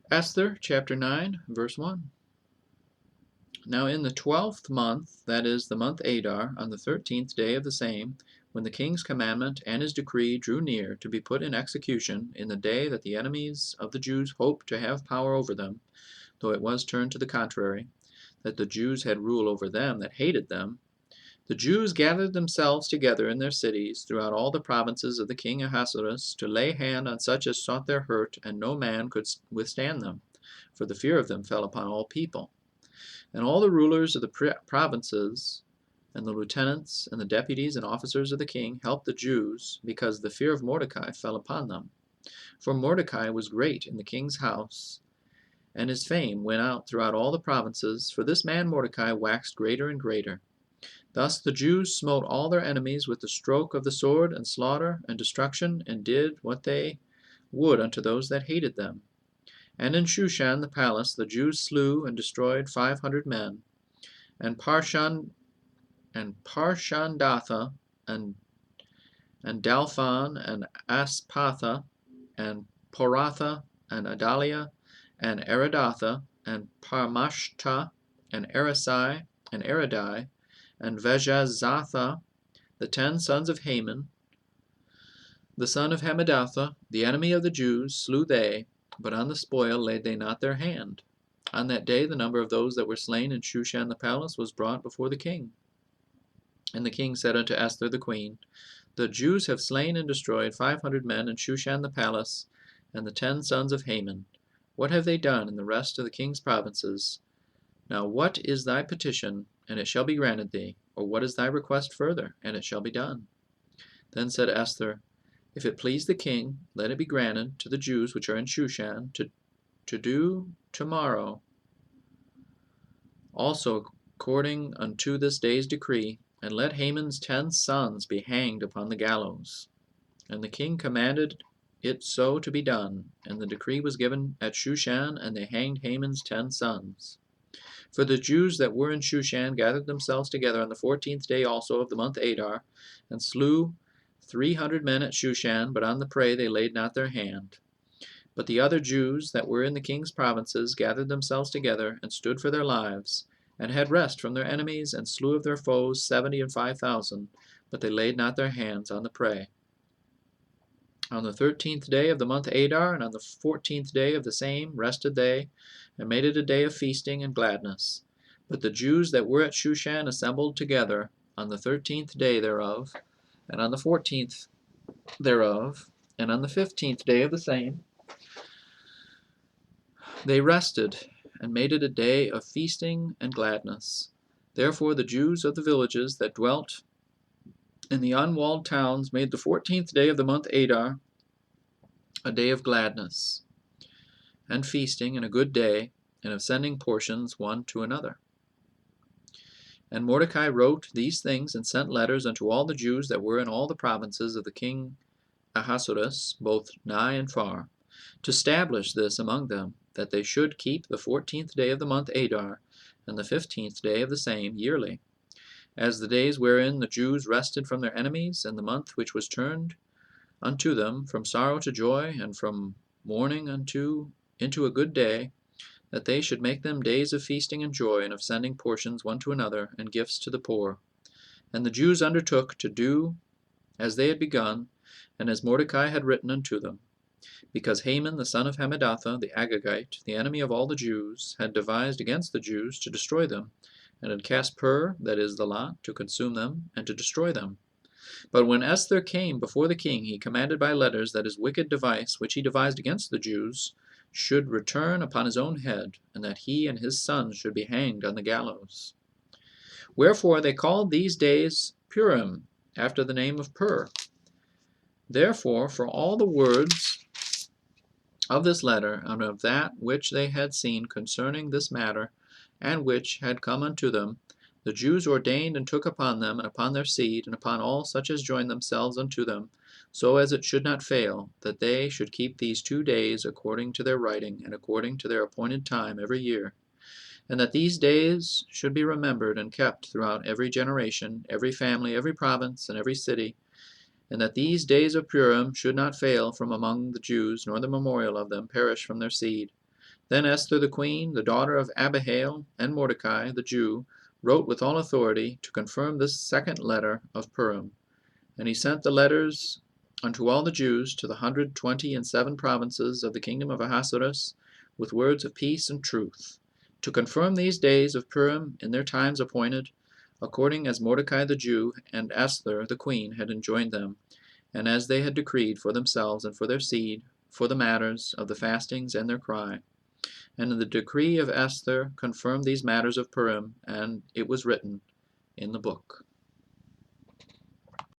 Esther chapter 9, verse 1. Now in the 12th month, that is the month Adar, on the 13th day of the same, when the king's commandment and his decree drew near to be put in execution, in the day that the enemies of the Jews hoped to have power over them, though it was turned to the contrary, that the Jews had rule over them that hated them, the Jews gathered themselves together in their cities throughout all the provinces of the king Ahasuerus to lay hand on such as sought their hurt, and no man could withstand them, for the fear of them fell upon all people. And all the rulers of the provinces, and the lieutenants, and the deputies and officers of the king helped the Jews, because the fear of Mordecai fell upon them. For Mordecai was great in the king's house, and his fame went out throughout all the provinces, for this man Mordecai waxed greater and greater. Thus the Jews smote all their enemies with the stroke of the sword, and slaughter, and destruction, and did what they would unto those that hated them. And in Shushan the palace the Jews slew and destroyed 500 men, and Parshandatha, and Dalphon, and Aspatha, and Poratha, and Adalia, and Aridatha, and Parmashta, and Arisai, and Aridai, and Vejazatha, the 10 sons of Haman, the son of Hammedatha, the enemy of the Jews, slew they, but on the spoil laid they not their hand. On that day the number of those that were slain in Shushan the palace was brought before the king. And the king said unto Esther the queen, The Jews have slain and destroyed 500 men in Shushan the palace, and the 10 sons of Haman. What have they done in the rest of the king's provinces? Now what is thy petition, and it shall be granted thee? Or what is thy request further, and it shall be done? Then said Esther, If it please the king, let it be granted to the Jews which are in Shushan to do tomorrow also according unto this day's decree, and let Haman's 10 sons be hanged upon the gallows. And the king commanded it so to be done, and the decree was given at Shushan, and they hanged Haman's 10 sons. For the Jews that were in Shushan gathered themselves together on the 14th day also of the month Adar, and slew 300 men at Shushan, but on the prey they laid not their hand. But the other Jews that were in the king's provinces gathered themselves together, and stood for their lives, and had rest from their enemies, and slew of their foes 70 and 5,000, but they laid not their hands on the prey. On the 13th day of the month Adar, and on the 14th day of the same, rested they, and made it a day of feasting and gladness. But the Jews that were at Shushan assembled together on the 13th day thereof, and on the 14th thereof, and on the 15th day of the same, they rested, and made it a day of feasting and gladness. Therefore the Jews of the villages that dwelt in the unwalled towns made the 14th day of the month Adar a day of gladness, and feasting, and a good day, and of sending portions one to another. And Mordecai wrote these things, and sent letters unto all the Jews that were in all the provinces of the king Ahasuerus, both nigh and far, to establish this among them, that they should keep the 14th day of the month Adar, and the 15th day of the same, yearly, as the days wherein the Jews rested from their enemies, and the month which was turned unto them from sorrow to joy, and from mourning into a good day, that they should make them days of feasting and joy, and of sending portions one to another, and gifts to the poor. And the Jews undertook to do as they had begun, and as Mordecai had written unto them, because Haman the son of Hammedatha, the Agagite, the enemy of all the Jews, had devised against the Jews to destroy them, and had cast pur, that is the lot, to consume them, and to destroy them. But when Esther came before the king, he commanded by letters that his wicked device, which he devised against the Jews, should return upon his own head, and that he and his sons should be hanged on the gallows. Wherefore they called these days Purim, after the name of Pur. Therefore, for all the words of this letter, and of that which they had seen concerning this matter, and which had come unto them, the Jews ordained and took upon them, and upon their seed, and upon all such as joined themselves unto them, so as it should not fail, that they should keep these 2 days according to their writing, and according to their appointed time every year, and that these days should be remembered and kept throughout every generation, every family, every province, and every city, and that these days of Purim should not fail from among the Jews, nor the memorial of them perish from their seed. Then Esther the queen, the daughter of Abihail, and Mordecai the Jew, wrote with all authority to confirm this second letter of Purim. And he sent the letters unto all the Jews to the 127 provinces of the kingdom of Ahasuerus, with words of peace and truth, to confirm these days of Purim in their times appointed, according as Mordecai the Jew and Esther the queen had enjoined them, and as they had decreed for themselves and for their seed, for the matters of the fastings and their cry. And in the decree of Esther confirmed these matters of Purim, and it was written in the book.